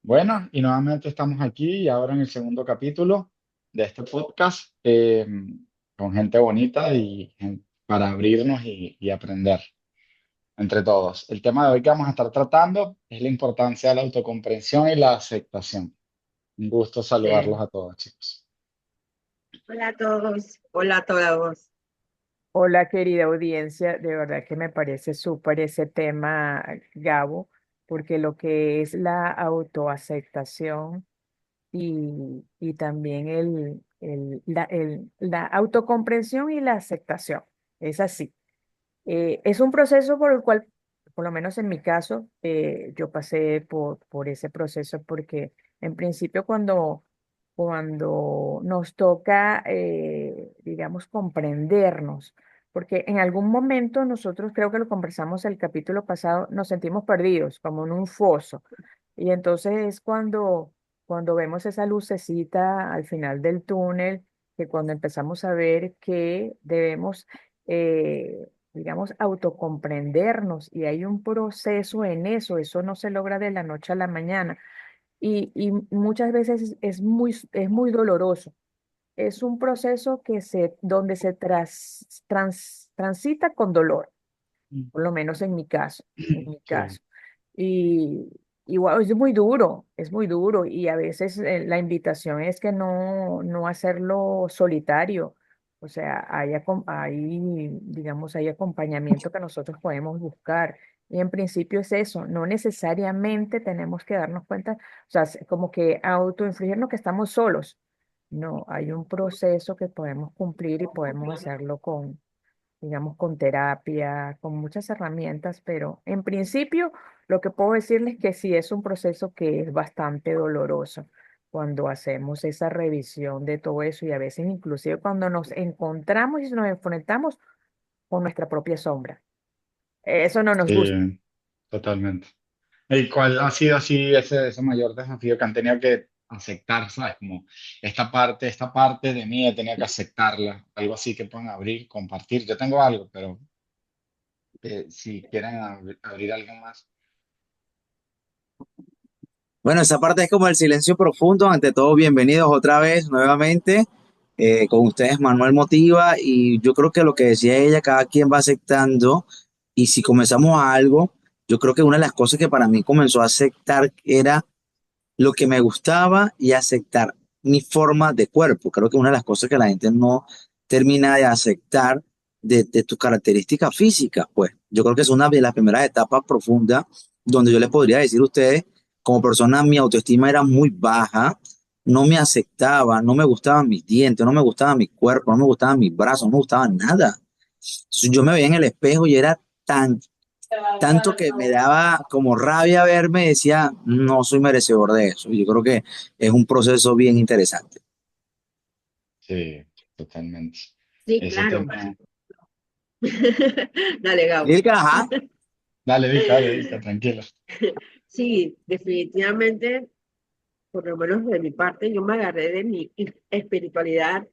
Bueno, y nuevamente estamos aquí y ahora en el segundo capítulo de este podcast con gente bonita para abrirnos y aprender entre todos. El tema de hoy que vamos a estar tratando es la importancia de la autocomprensión y la aceptación. Un gusto saludarlos Sí. a todos, chicos. Hola a todos, hola a todos. Hola, querida audiencia, de verdad que me parece súper ese tema, Gabo, porque lo que es la autoaceptación y también la autocomprensión y la aceptación, es así. Es un proceso por el cual, por lo menos en mi caso, yo pasé por ese proceso porque en principio cuando nos toca, digamos, comprendernos, porque en algún momento nosotros, creo que lo conversamos el capítulo pasado, nos sentimos perdidos, como en un foso. Y entonces es cuando vemos esa lucecita al final del túnel, que cuando empezamos a ver que debemos, digamos, autocomprendernos y hay un proceso en eso no se logra de la noche a la mañana y muchas veces es muy doloroso. Es un proceso donde transita con dolor, Mm. por lo menos en mi Sí, caso. Y, y wow, es muy duro y a veces la invitación es que no hacerlo solitario. O sea, digamos, hay acompañamiento que nosotros podemos buscar. Y en principio es eso, no necesariamente tenemos que darnos cuenta, o sea, como que autoinfligirnos que estamos solos. No, hay un proceso que podemos cumplir y podemos hacerlo digamos, con terapia, con muchas herramientas, pero en principio lo que puedo decirles es que sí es un proceso que es bastante doloroso cuando hacemos esa revisión de todo eso y a veces inclusive cuando nos encontramos y nos enfrentamos con nuestra propia sombra. Eso no nos gusta. sí, totalmente. ¿Y cuál ha sido así ese mayor desafío que han tenido que aceptar, ¿sabes? Como esta parte de mí he tenido que aceptarla, algo así que puedan abrir, compartir. Yo tengo algo, pero si quieren abrir algo más. Bueno, esa parte es como el silencio profundo. Ante todo, bienvenidos otra vez, nuevamente, con ustedes Manuel Motiva. Y yo creo que lo que decía ella, cada quien va aceptando. Y si comenzamos a algo, yo creo que una de las cosas que para mí comenzó a aceptar era lo que me gustaba y aceptar mi forma de cuerpo. Creo que una de las cosas que la gente no termina de aceptar de tus características físicas, pues yo creo que es una de las primeras etapas profundas donde yo les podría decir a ustedes, como persona, mi autoestima era muy baja, no me aceptaba, no me gustaban mis dientes, no me gustaba mi cuerpo, no me gustaban mis brazos, no me gustaba nada. Yo me veía en el espejo y era tanto que me daba como rabia verme, decía, no soy merecedor de eso. Y yo creo que es un proceso bien interesante. Sí, totalmente. Sí, Ese claro. tema. Dale, Gabo. Lilka, ajá. Dale, Vika, tranquila. Sí, definitivamente, por lo menos de mi parte, yo me agarré de mi espiritualidad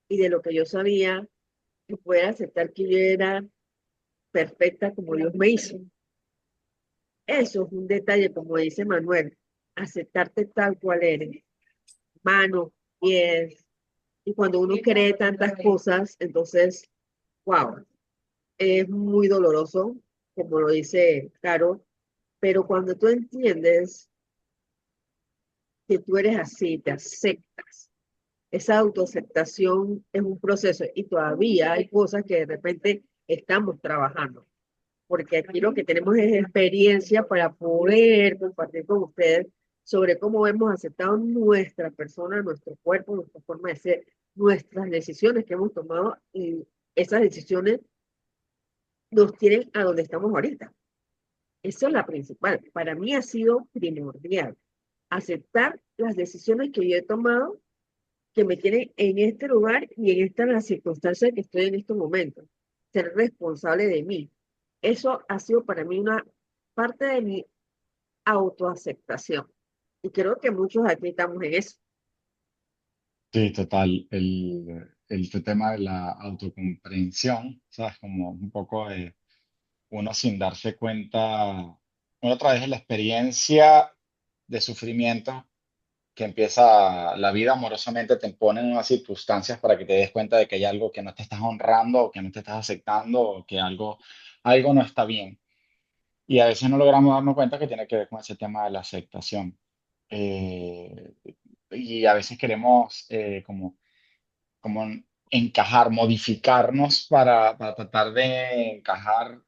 y de lo que yo sabía y poder aceptar que yo era perfecta como Dios me hizo. Eso es un detalle, como dice Manuel, aceptarte tal cual eres, manos, pies, y cuando uno cree tantas cosas, entonces, wow, es muy doloroso, como lo dice Caro, pero cuando tú entiendes que tú eres así, te aceptas, esa autoaceptación es un proceso y todavía hay cosas que de repente estamos trabajando, porque aquí lo que tenemos es experiencia para poder compartir con ustedes sobre cómo hemos aceptado nuestra persona, nuestro cuerpo, nuestra forma de ser, nuestras decisiones que hemos tomado y esas decisiones nos tienen a donde estamos ahorita. Eso es la principal. Para mí ha sido primordial aceptar las decisiones que yo he tomado que me tienen en este lugar y en esta la circunstancia que estoy en estos momentos. Ser responsable de mí. Eso ha sido para mí una parte de mi autoaceptación. Y creo que muchos aquí estamos en eso. Sí, total. El tema de la autocomprensión, ¿sabes? Como un poco de uno sin darse cuenta, uno a través de la experiencia de sufrimiento que empieza la vida amorosamente, te pone en unas circunstancias para que te des cuenta de que hay algo que no te estás honrando o que no te estás aceptando o que algo no está bien. Y a veces no logramos darnos cuenta que tiene que ver con ese tema de la aceptación. Eh, y a veces queremos como encajar, modificarnos para tratar de encajar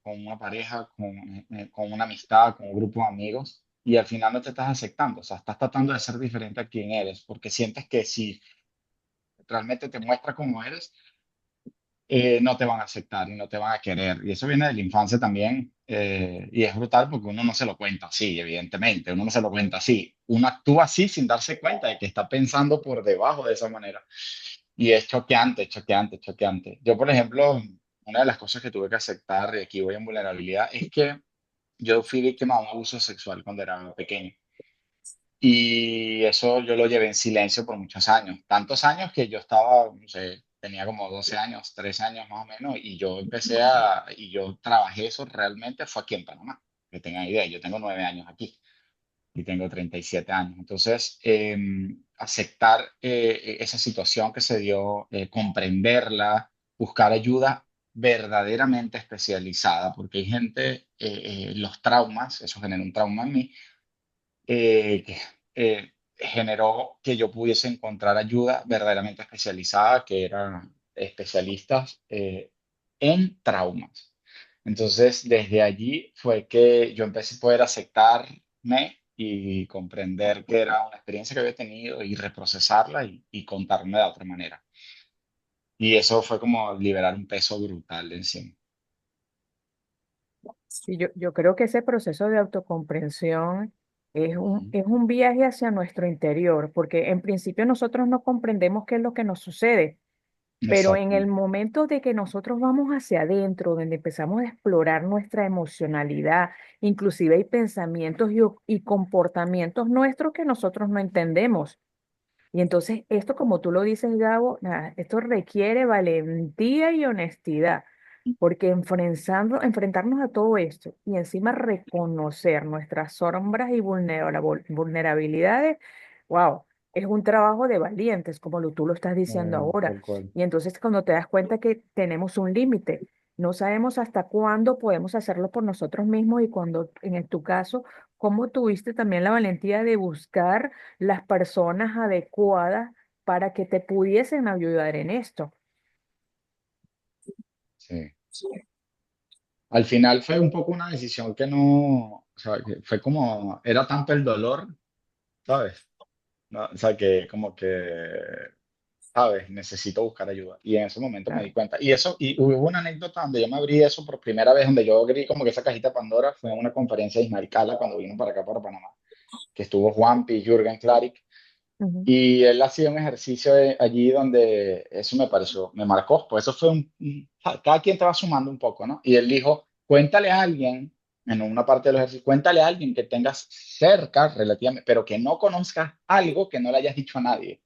con una pareja, con una amistad, con un grupo de amigos, y al final no te estás aceptando, o sea, estás tratando de ser diferente a quien eres, porque sientes que si realmente te muestras como eres, no te van a aceptar y no te van a querer. Y eso viene de la infancia también, y es brutal porque uno no se lo cuenta así, evidentemente, uno no se lo cuenta así, uno actúa así sin darse cuenta de que está pensando por debajo de esa manera. Y es choqueante, choqueante, choqueante. Yo, por ejemplo, una de las cosas que tuve que aceptar, y aquí voy en vulnerabilidad, es que yo fui víctima de un abuso sexual cuando era pequeño. Y eso yo lo llevé en silencio por muchos años. Tantos años que yo estaba, no sé, tenía como 12 años, 13 años más o menos, y y yo trabajé eso realmente, fue aquí en Panamá, que tengan idea. Yo tengo 9 años aquí y tengo 37 años. Entonces, aceptar esa situación que se dio, comprenderla, buscar ayuda verdaderamente especializada, porque hay gente, los traumas, eso genera un trauma en mí, que generó que yo pudiese encontrar ayuda verdaderamente especializada, que eran especialistas en traumas. Entonces, desde allí fue que yo empecé a poder aceptarme y comprender que era una experiencia que había tenido y reprocesarla y contarme de otra manera. Y eso fue como liberar un peso brutal de encima. Y yo creo que ese proceso de autocomprensión es un viaje hacia nuestro interior, porque en principio nosotros no comprendemos qué es lo que nos sucede, pero en Exacto. el momento de que nosotros vamos hacia adentro, donde empezamos a explorar nuestra emocionalidad, inclusive hay pensamientos y comportamientos nuestros que nosotros no entendemos. Y entonces esto, como tú lo dices, Gabo, nada, esto requiere valentía y honestidad, porque enfrentarnos a todo esto y encima reconocer nuestras sombras y vulnerabilidades, wow, es un trabajo de valientes, como tú lo estás diciendo ahora. Tal cual. Y entonces cuando te das cuenta que tenemos un límite, no sabemos hasta cuándo podemos hacerlo por nosotros mismos y cuando, en tu caso, cómo tuviste también la valentía de buscar las personas adecuadas para que te pudiesen ayudar en esto. Sí. Al final fue un poco una decisión que no, o sea, que fue como, era tanto el dolor, ¿sabes? No, o sea, que como que, ¿sabes? Necesito buscar ayuda. Y en ese momento me di Claro. cuenta. Y hubo una anécdota donde yo me abrí eso por primera vez, donde yo abrí como que esa cajita de Pandora, fue en una conferencia de Ismael Cala cuando vino para acá, para Panamá, que estuvo Juanpi, Jürgen Klarik, Ujú. y él hacía un ejercicio allí donde eso me pareció, me marcó, pues eso fue cada quien te va sumando un poco, ¿no? Y él dijo, cuéntale a alguien, en una parte de los ejercicios, cuéntale a alguien que tengas cerca relativamente, pero que no conozcas algo que no le hayas dicho a nadie.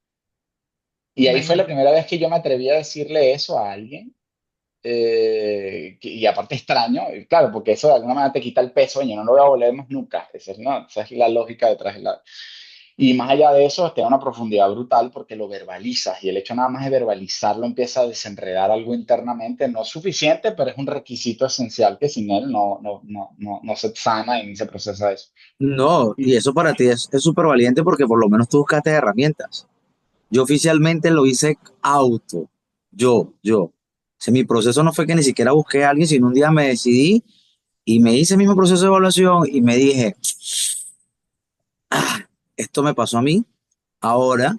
Y ahí fue la Imagínate. primera vez que yo me atreví a decirle eso a alguien, y aparte extraño, y claro, porque eso de alguna manera te quita el peso, y yo no lo voy a volver más nunca, esa es la lógica detrás de la... Y más allá de eso, tiene una profundidad brutal porque lo verbalizas y el hecho nada más de verbalizarlo empieza a desenredar algo internamente, no es suficiente, pero es un requisito esencial que sin él no se sana y ni se procesa eso. No, y Y, eso para ti es súper valiente porque por lo menos tú buscaste herramientas. Yo oficialmente lo hice auto, yo. O sea, mi proceso no fue que ni siquiera busqué a alguien, sino un día me decidí y me hice el mismo proceso de evaluación y me dije, ah, esto me pasó a mí. Ahora,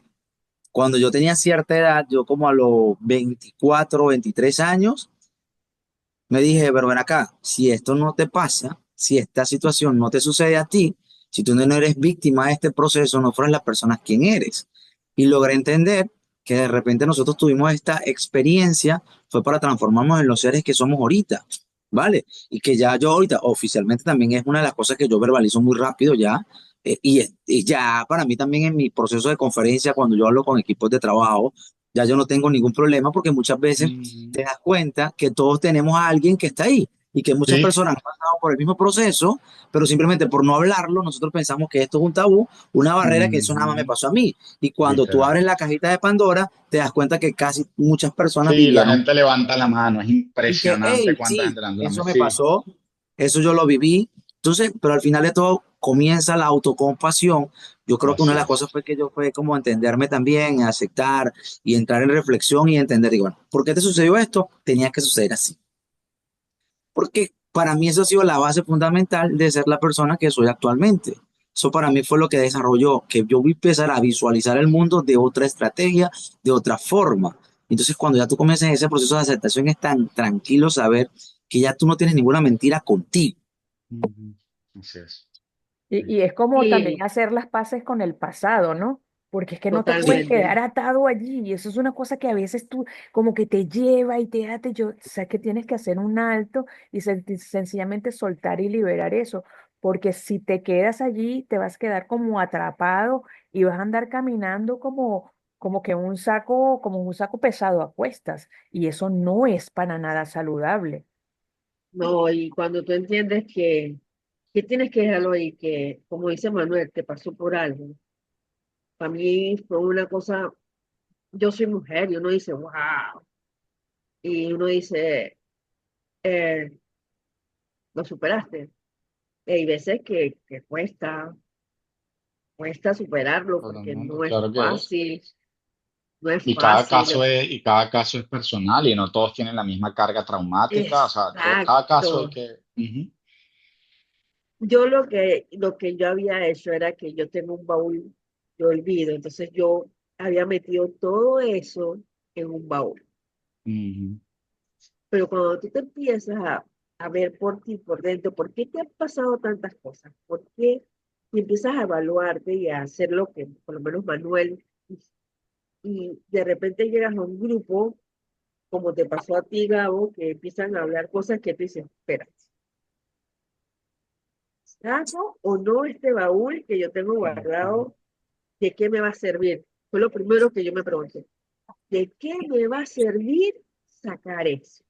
cuando yo tenía cierta edad, yo como a los 24, 23 años, me dije, pero ven acá, si esto no te pasa, si esta situación no te sucede a ti, si tú no eres víctima de este proceso, no fueras la persona quien eres. Y logré entender que de repente nosotros tuvimos esta experiencia, fue para transformarnos en los seres que somos ahorita, ¿vale? Y que ya yo ahorita oficialmente también es una de las cosas que yo verbalizo muy rápido ya, y ya para mí también en mi proceso de conferencia, cuando yo hablo con equipos de trabajo, ya yo no tengo ningún problema porque muchas veces te mm, das cuenta que todos tenemos a alguien que está ahí. y que muchas Sí, personas han pasado por el mismo proceso, pero simplemente por no hablarlo, nosotros pensamos que esto es un tabú, una barrera que eso nada más me ujú, pasó a mí. Y cuando tú literal. abres la cajita de Pandora, te das cuenta que casi muchas personas Sí, la vivieron gente levanta la mano, es y que, impresionante hey, cuánta sí, gente levanta la mano. eso me Sí, pasó, eso yo lo viví. Entonces, pero al final de todo comienza la autocompasión. Yo creo que una así de las es. cosas fue que yo fue como entenderme también, aceptar y entrar en reflexión y entender, digo, bueno, ¿por qué te sucedió esto? Tenía que suceder así. Porque para mí eso ha sido la base fundamental de ser la persona que soy actualmente. Eso para mí fue lo que desarrolló, que yo vi empezar a visualizar el mundo de otra estrategia, de otra forma. Entonces, cuando ya tú comienzas ese proceso de aceptación, es tan tranquilo saber que ya tú no tienes ninguna mentira contigo. Ujú, así es. Sí. Y es como también Sí, hacer las paces con el pasado, ¿no? Porque es que no te puedes Sí, totalmente. quedar atado allí. Y eso es una cosa que a veces tú como que te lleva y te ate. Yo sé que tienes que hacer un alto y sencillamente soltar y liberar eso. Porque si te quedas allí, te vas a quedar como atrapado y vas a andar caminando como que como un saco pesado a cuestas. Y eso no es para nada saludable. No, y cuando tú entiendes que tienes que dejarlo ahí, que como dice Manuel, te pasó por algo. Para mí fue una cosa, yo soy mujer y uno dice, wow, y uno dice, eh, lo superaste. Y hay veces que cuesta superarlo Todo el porque mundo, no es claro que es. no es Y fácil. cada caso es personal y no todos tienen la misma carga traumática. O sea, cada caso hay Exacto. que. Ujú, Yo lo que yo había hecho era que yo tengo un baúl de olvido, entonces yo había metido todo eso en un baúl. ujú, Pero cuando tú te empiezas a ver por ti, por dentro, ¿por qué te han pasado tantas cosas? ¿Por qué? Y empiezas a evaluarte y a hacer lo que, por lo menos Manuel, y de repente llegas a un grupo, como te pasó a ti, Gabo, que empiezan a hablar cosas que tú dices, espera, ¿saco o no este baúl que yo tengo ujú. guardado? ¿De qué me va a servir? Fue lo primero que yo me pregunté. ¿De qué me va a servir sacar eso?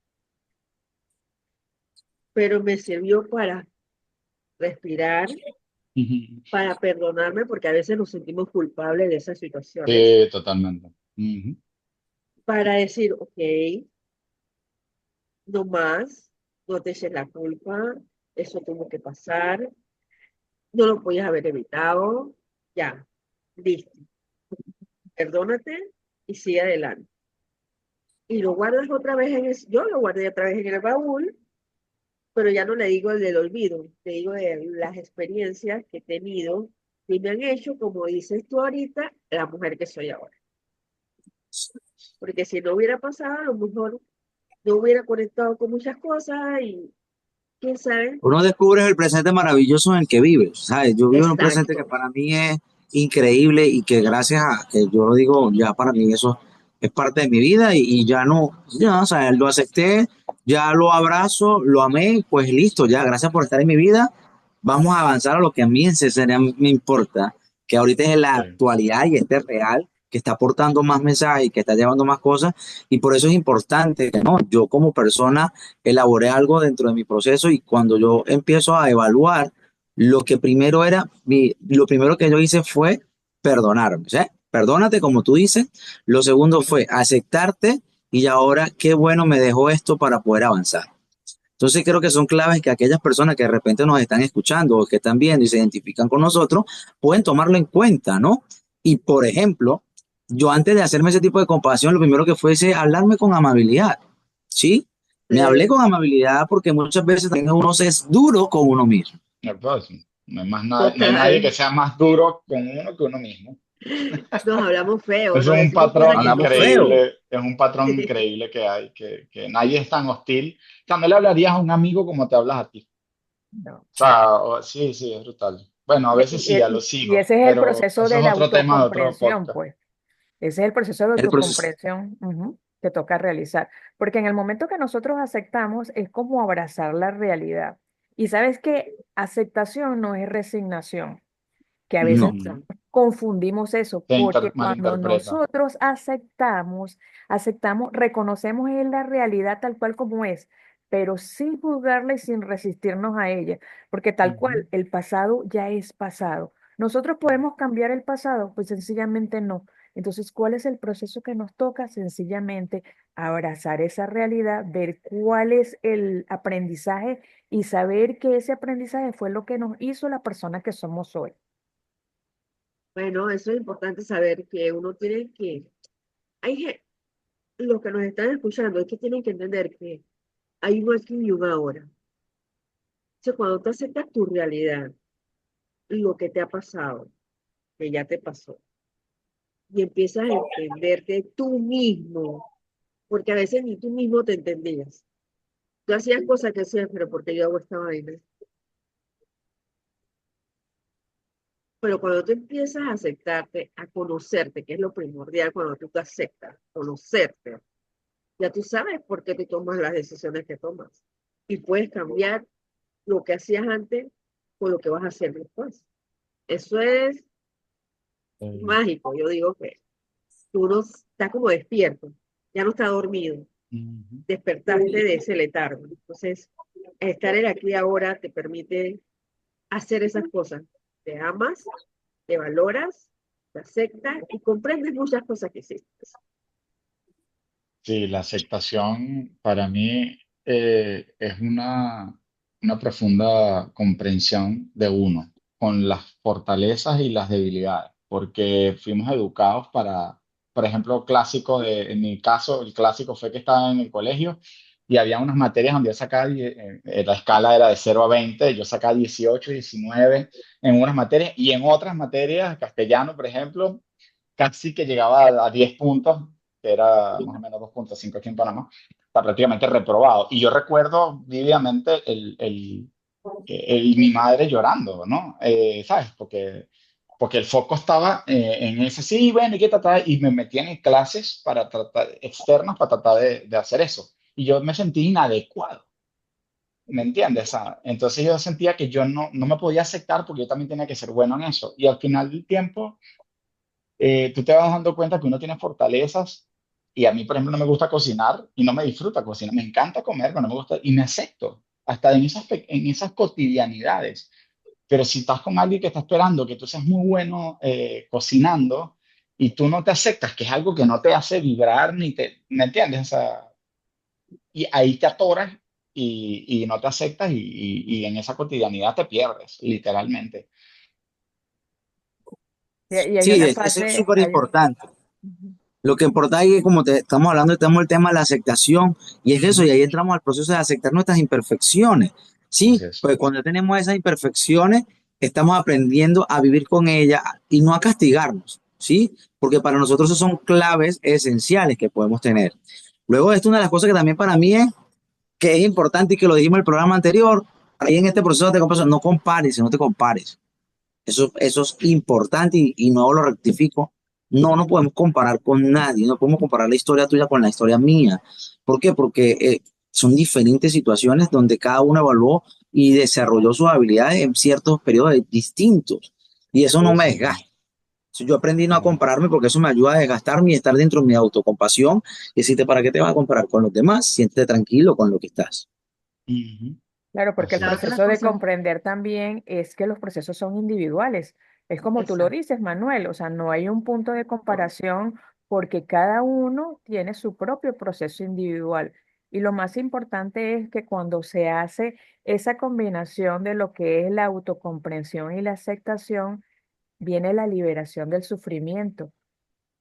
Pero me sirvió para respirar, Ujú. para perdonarme, porque a veces nos sentimos culpables de esas situaciones, Sí, totalmente. Ujú. para decir, ok, no más, no te eches la culpa, eso tuvo que pasar, no lo podías haber evitado, ya, listo, perdónate y sigue adelante. Y lo guardas otra vez yo lo guardé otra vez en el baúl, pero ya no le digo el del olvido, le digo de las experiencias que he tenido y me han hecho, como dices tú ahorita, la mujer que soy ahora. Porque si no hubiera pasado, a lo mejor no hubiera conectado con muchas cosas y quién sabe. uno descubre el presente maravilloso en el que vives, ¿sabes? Yo vivo en un presente que Exacto. para mí es increíble y que gracias a que yo lo digo, ya para mí eso es parte de mi vida y ya no, ya, o sea, lo acepté, ya lo abrazo, lo amé, pues listo, ya, gracias por estar en mi vida. Vamos a avanzar a lo que a mí en serio me importa, que ahorita es la Sí. actualidad y este real, que está aportando más mensajes y que está llevando más cosas. Y por eso es importante que no, yo como persona elaboré algo dentro de mi proceso y cuando yo empiezo a evaluar, lo que primero era, lo primero que yo hice fue perdonarme, ¿sí? Perdónate como tú dices. Lo segundo fue aceptarte y ahora qué bueno me dejó esto para poder avanzar. Entonces creo que son claves que aquellas personas que de repente nos están escuchando o que están viendo y se identifican con nosotros pueden tomarlo en cuenta, ¿no? Y por ejemplo, yo antes de hacerme ese tipo de compasión, lo primero que fue ese hablarme con amabilidad, ¿sí? Me hablé con amabilidad porque muchas veces también uno se es duro con uno mismo. No, pues, no hay nadie que Total. sea más duro con uno que uno mismo. Nos hablamos feo, Eso nos es un decimos cosas patrón que Hablamos no son. feo. increíble, es un patrón increíble que hay, que nadie es tan hostil. También le hablarías a un amigo como te hablas a ti. No. O sea, sí, sí, es brutal. Bueno, a veces sí, ya lo Y sigo, ese es el pero proceso eso de es la otro tema de otro autocomprensión, podcast. pues. Ese es el proceso de El proceso. autocomprensión, que toca realizar. Porque en el momento que nosotros aceptamos es como abrazar la realidad. Y sabes que aceptación no es resignación, que a veces Ujú. Exacto. confundimos eso, porque cuando Malinterpreta. nosotros aceptamos, reconocemos en la realidad tal cual como es, pero sin juzgarla y sin resistirnos a ella, porque tal Ujú. cual, el pasado ya es pasado. ¿Nosotros podemos cambiar el pasado? Pues sencillamente no. Entonces, ¿cuál es el proceso que nos toca? Sencillamente abrazar esa realidad, ver cuál es el aprendizaje y saber que ese aprendizaje fue lo que nos hizo la persona que somos hoy. Bueno, eso es importante saber que uno tiene que, hay los que nos están escuchando, es que tienen que entender que hay un aquí y un ahora. O sea, cuando tú aceptas tu realidad, lo que te ha pasado, que ya te pasó, y empiezas a entenderte tú mismo, porque a veces ni tú mismo te entendías. Tú hacías cosas que hacías, pero porque yo hago esta vaina. Pero cuando tú empiezas a aceptarte, a conocerte, que es lo primordial cuando tú te aceptas, conocerte, ya tú sabes por qué tú tomas las decisiones que tomas. Y puedes cambiar lo que hacías antes con lo que vas a hacer después. Eso es Eh, mágico. Yo digo que uno está como despierto, ya no está dormido, ujú. despertaste de ese letargo. Entonces, estar en aquí y ahora te permite hacer esas cosas. Te amas, te valoras, te aceptas y comprendes muchas cosas que hiciste. Sí, la aceptación para mí es una profunda comprensión de uno, con las fortalezas y las debilidades, porque fuimos educados para, por ejemplo, en mi caso, el clásico fue que estaba en el colegio y había unas materias donde yo sacaba, la escala era de 0 a 20, yo sacaba 18, 19 en unas materias y en otras materias, castellano, por ejemplo, casi que llegaba a 10 puntos, que era más o menos 2,5 aquí en Panamá, está prácticamente reprobado. Y yo recuerdo vívidamente mi madre llorando, ¿no? ¿Sabes? Porque el foco estaba en ese, sí, bueno, y me metían en clases para tratar, externas para tratar de hacer eso. Y yo me sentí inadecuado, ¿me entiendes? O sea, entonces yo sentía que yo no me podía aceptar porque yo también tenía que ser bueno en eso. Y al final del tiempo tú te vas dando cuenta que uno tiene fortalezas y a mí, por ejemplo, no me gusta cocinar y no me disfruta cocinar. Me encanta comer, pero no me gusta y me acepto, hasta en esas cotidianidades. Pero si estás con alguien que está esperando que tú seas muy bueno cocinando y tú no te aceptas, que es algo que no te hace vibrar ni te, ¿me entiendes? O sea, y ahí te atoras y no te aceptas y en esa cotidianidad te pierdes, literalmente. Y hay Sí, una eso es frase, súper importante. ujú, Lo que importa ahí es, como te estamos hablando, tenemos el tema de la aceptación, y es eso, y Ujú. ahí entramos al proceso de aceptar nuestras imperfecciones. Sí, Así es. pues cuando tenemos esas imperfecciones, estamos aprendiendo a vivir con ellas y no a castigarnos, ¿sí? Porque para nosotros esos son claves esenciales que podemos tener. Luego, esto, una de las cosas que también para mí es que es importante y que lo dijimos en el programa anterior, ahí en este proceso de comparación, no compares, no te compares. Eso es importante y no lo rectifico. No nos podemos comparar con nadie, no podemos comparar la historia tuya con la historia mía. ¿Por qué? Porque son diferentes situaciones donde cada uno evaluó y desarrolló sus habilidades en ciertos periodos distintos. Y eso no me Sí. desgasta. Yo aprendí no a Sí. compararme porque eso me ayuda a desgastarme y estar dentro de mi autocompasión y decirte, ¿para qué te vas a comparar con los demás? Siéntete tranquilo con lo que estás. Ujú. claro, porque el Así La es. otra proceso de cosa, comprender también es que los procesos son individuales. Es como tú lo exacto. dices, Manuel, o sea, no hay un punto de comparación porque cada uno tiene su propio proceso individual. Y lo más importante es que cuando se hace esa combinación de lo que es la autocomprensión y la aceptación, viene la liberación del sufrimiento,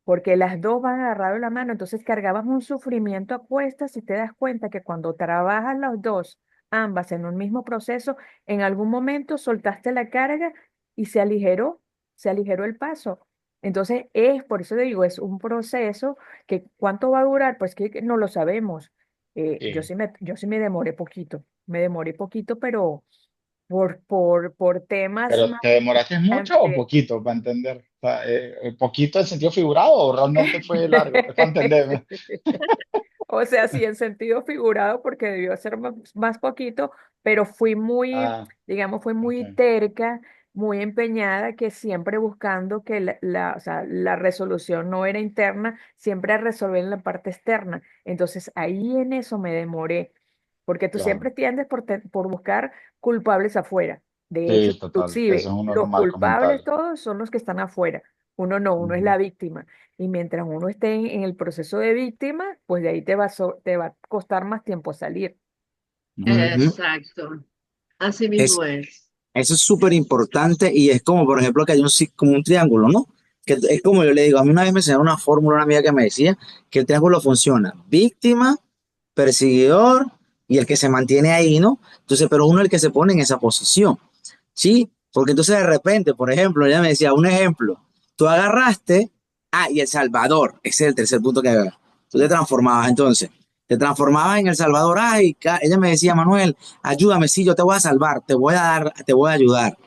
porque las dos van agarradas de la mano, entonces cargabas un sufrimiento a cuestas y te das cuenta que cuando trabajas los dos, ambas en un mismo proceso, en algún momento soltaste la carga y se aligeró el paso. Entonces es, por eso digo, es un proceso que ¿cuánto va a durar? Pues que no lo sabemos. Sí. Yo sí me demoré poquito, pero por temas Pero más ¿te demoraste mucho o importantes. poquito para entender? O sea, ¿poquito en sentido figurado o realmente fue largo? Es para entenderme. O sea, sí, en sentido figurado, porque debió ser más poquito, pero fui muy, Ah, digamos, fui ok. muy terca, muy empeñada, que siempre buscando que o sea, la resolución no era interna, siempre a resolver en la parte externa. Entonces, ahí en eso me demoré. porque tú claro. siempre tiendes por buscar culpables afuera. De hecho, Sí, total. Ese es inclusive, uno de los los marcos culpables mentales. todos son los que están afuera. Uno es Ujú, la víctima. Y mientras uno esté en el proceso de víctima, pues de ahí te va a costar más tiempo salir. ujú. Ujú. Exacto. Así Es, mismo es. eso es súper importante y es como, por ejemplo, que hay como un triángulo, ¿no? Que es como yo le digo, a mí una vez me enseñaron una fórmula, una amiga que me decía que el triángulo funciona víctima, perseguidor y el que se mantiene ahí, ¿no? Entonces, pero uno es el que se pone en esa posición, ¿sí? Porque entonces de repente, por ejemplo, ella me decía, un ejemplo, tú agarraste, y El Salvador, ese es el tercer punto que agarras. Tú te transformabas entonces, te transformabas en El Salvador, ella me decía, Manuel, ayúdame, sí, yo te voy a salvar, te voy a dar, te voy a ayudar.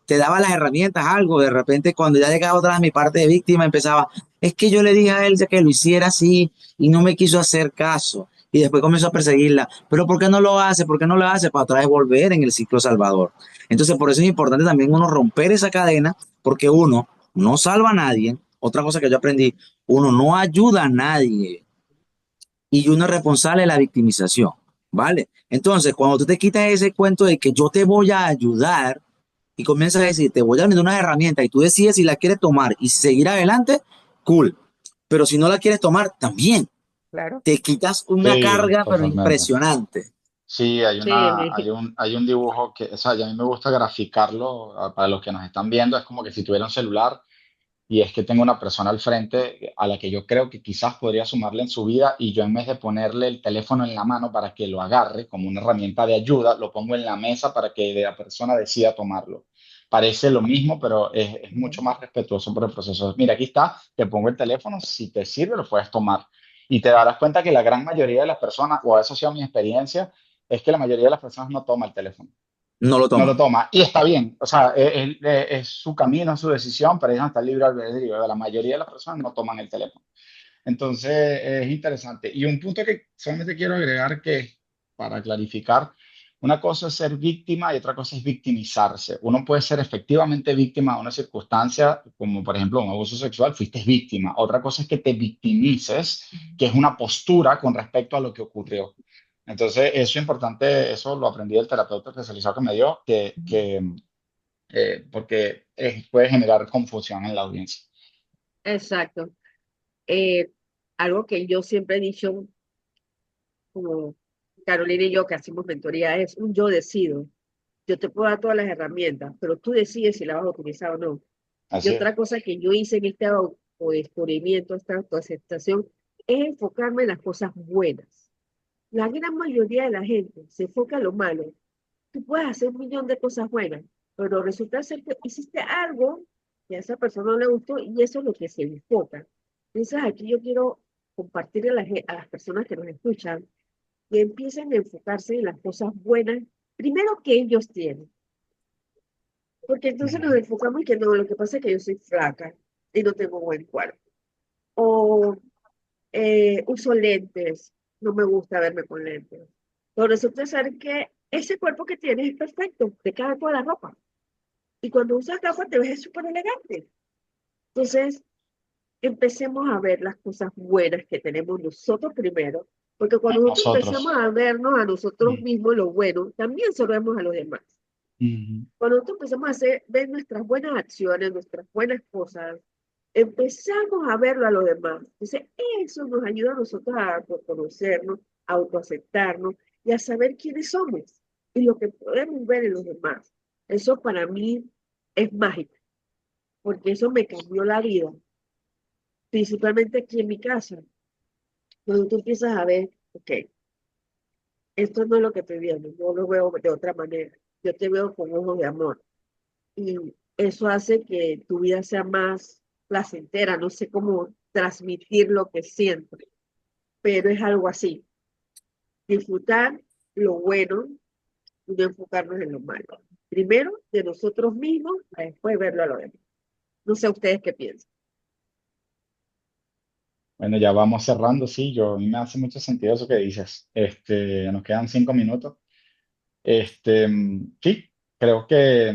Te daba las herramientas, algo, de repente cuando ya llegaba otra vez mi parte de víctima, empezaba, es que yo le dije a él que lo hiciera así y no me quiso hacer caso. Y después comenzó a perseguirla. Pero ¿por qué no lo hace? ¿Por qué no lo hace? Para otra vez volver en el ciclo salvador. Entonces, por eso es importante también uno romper esa cadena, porque uno no salva a nadie. Otra cosa que yo aprendí, uno no ayuda a nadie y uno es responsable de la victimización, ¿vale? Entonces, cuando tú te quitas ese cuento de que yo te voy a ayudar y comienzas a decir, te voy a dar unas herramientas y tú decides si la quieres tomar y seguir adelante, cool. Pero si no la quieres tomar, también Claro. te quitas una Sí, carga, pero totalmente. impresionante. Sí, Sí, me- hay un dibujo que, o sea, y a mí me gusta graficarlo para los que nos están viendo, es como que si tuviera un celular y es que tengo una persona al frente a la que yo creo que quizás podría sumarle en su vida y yo en vez de ponerle el teléfono en la mano para que lo agarre como una herramienta de ayuda, lo pongo en la mesa para que la persona decida tomarlo. Parece lo mismo, pero es mucho Ujú. más respetuoso por el proceso. Mira, aquí está, te pongo el teléfono, si te sirve lo puedes tomar. Y te darás cuenta que la gran mayoría de las personas, o eso ha sido mi experiencia, es que la mayoría de las personas no toma el teléfono, No lo no lo toma. toma. Y está bien, o sea, es su camino, es su decisión, pero ellos no están libre albedrío. La mayoría de las personas no toman el teléfono. Entonces, es interesante. Y un punto que solamente quiero agregar que, para clarificar, una cosa es ser víctima y otra cosa es victimizarse. Uno puede ser efectivamente víctima de una circunstancia, como por ejemplo un abuso sexual, fuiste víctima. Otra cosa es que te victimices, que es una postura con respecto a lo que ocurrió. Entonces, eso es importante, eso lo aprendí del terapeuta especializado que me dio, porque puede generar confusión en la audiencia. exacto. Eh, Algo que yo siempre he dicho, como Carolina y yo que hacemos mentoría, es un yo decido. Yo te puedo dar todas las herramientas, pero tú decides si la vas a utilizar o no. Y Así es. otra cosa que yo hice en este descubrimiento, esta autoaceptación, es enfocarme en las cosas buenas. La gran mayoría de la gente se enfoca en lo malo. Tú puedes hacer un millón de cosas buenas, pero resulta ser que hiciste algo que a esa persona no le gustó y eso es lo que se enfoca. Entonces aquí yo quiero compartir a las personas que nos escuchan que empiecen a enfocarse en las cosas buenas, primero que ellos tienen, porque entonces nos Ujú. enfocamos y que no, lo que pasa es que yo soy flaca y no tengo buen cuerpo, o uso lentes, no me gusta verme con lentes. Pero resulta ser que ese cuerpo que tienes es perfecto, te cabe toda la ropa. Y cuando usas gafas te ves súper elegante. Entonces, empecemos a ver las cosas buenas que tenemos nosotros primero, porque cuando nosotros empezamos Nosotros. a vernos a nosotros Mm. mismos lo bueno, también se lo vemos a los demás. Ujú. Cuando nosotros empezamos a hacer, ver nuestras buenas acciones, nuestras buenas cosas, empezamos a verlo a los demás. Entonces, eso nos ayuda a nosotros a conocernos, a autoaceptarnos y a saber quiénes somos y lo que podemos ver en los demás. Eso para mí es mágico, porque eso me cambió la vida, principalmente aquí en mi casa, cuando tú empiezas a ver, ok, esto no es lo que estoy viendo, yo lo veo de otra manera, yo te veo con ojos de amor. Y eso hace que tu vida sea más placentera, no sé cómo transmitir lo que siento, pero es algo así, disfrutar lo bueno y no enfocarnos en lo malo. Primero de nosotros mismos, para después verlo a lo demás. No sé ustedes qué piensan. Bueno, ya vamos cerrando, sí, a mí me hace mucho sentido eso que dices. Nos quedan 5 minutos. Sí, creo que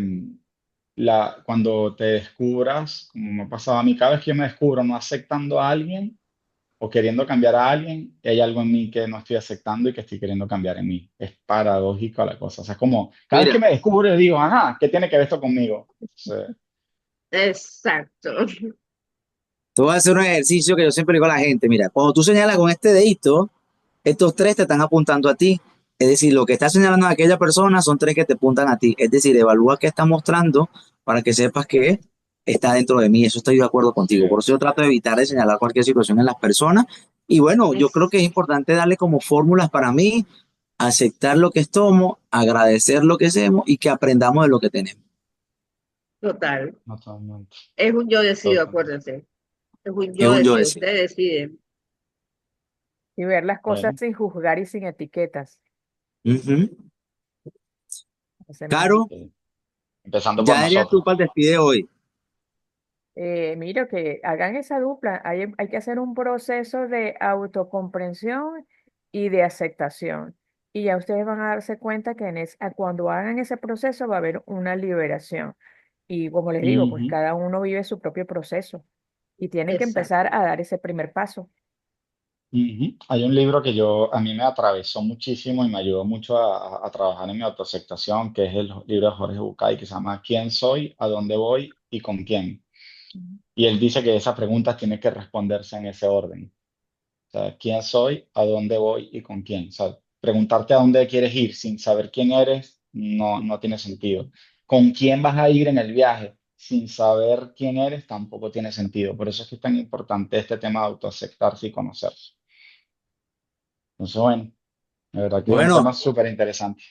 cuando te descubras, como me ha pasado a mí, cada vez que yo me descubro no aceptando a alguien, o queriendo cambiar a alguien, y hay algo en mí que no estoy aceptando y que estoy queriendo cambiar en mí. Es paradójico la cosa. O sea, es como, cada vez Mira, que me descubro, digo, ajá, ¿qué tiene que ver esto conmigo? Entonces, Exacto. te voy a hacer un ejercicio que yo siempre digo a la gente. Mira, cuando tú señalas con este dedito, estos tres te están apuntando a ti. Es decir, lo que está señalando a aquella persona son tres que te apuntan a ti. Es decir, evalúa qué está mostrando para que sepas que está dentro de mí. Eso estoy de acuerdo contigo. Por sí, eso yo trato de evitar de señalar cualquier situación en las personas. Y bueno, yo creo que es Es importante darle como fórmulas para mí, aceptar lo que somos, agradecer lo que hacemos y que aprendamos de lo que tenemos. total. totalmente, Es un yo decido, totalmente. acuérdense. Es un Es yo un yo decido. decir. Ustedes deciden. Y ver las cosas Bueno, sin juzgar y sin etiquetas. Ujú. Ese mismo. Caro, empezando por ya eres tú nosotros. para el despide hoy. Mira, que hagan esa dupla. Hay que hacer un proceso de autocomprensión y de aceptación. Y ya ustedes van a darse cuenta que cuando hagan ese proceso va a haber una liberación. Y como les digo, pues Ujú, cada uno vive su propio proceso y tienen que empezar Exacto. a dar ese primer paso. ujú. Hay un libro que a mí me atravesó muchísimo y me ayudó mucho a trabajar en mi autoaceptación, que es el libro de Jorge Bucay, que se llama ¿Quién soy? ¿A dónde voy? ¿Y con quién? Ujú. Y él dice que esas preguntas tienen que responderse en ese orden. O sea, ¿quién soy? ¿A dónde voy? ¿Y con quién? O sea, preguntarte a dónde quieres ir sin saber quién eres no tiene sentido. ¿Con quién vas a ir en el viaje sin saber quién eres? Tampoco tiene sentido. Por eso es que es tan importante este tema de autoaceptarse y conocerse. Entonces, bueno, de verdad que es un Bueno, tema súper interesante.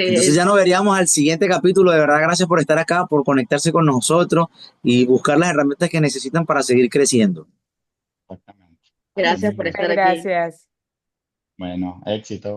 entonces Sí, ya nos veríamos al siguiente capítulo. De verdad, gracias por estar acá, por conectarse con nosotros y buscar las herramientas que necesitan para seguir creciendo. Exactamente. Así gracias por mismo es. estar aquí. Gracias. Bueno, éxito.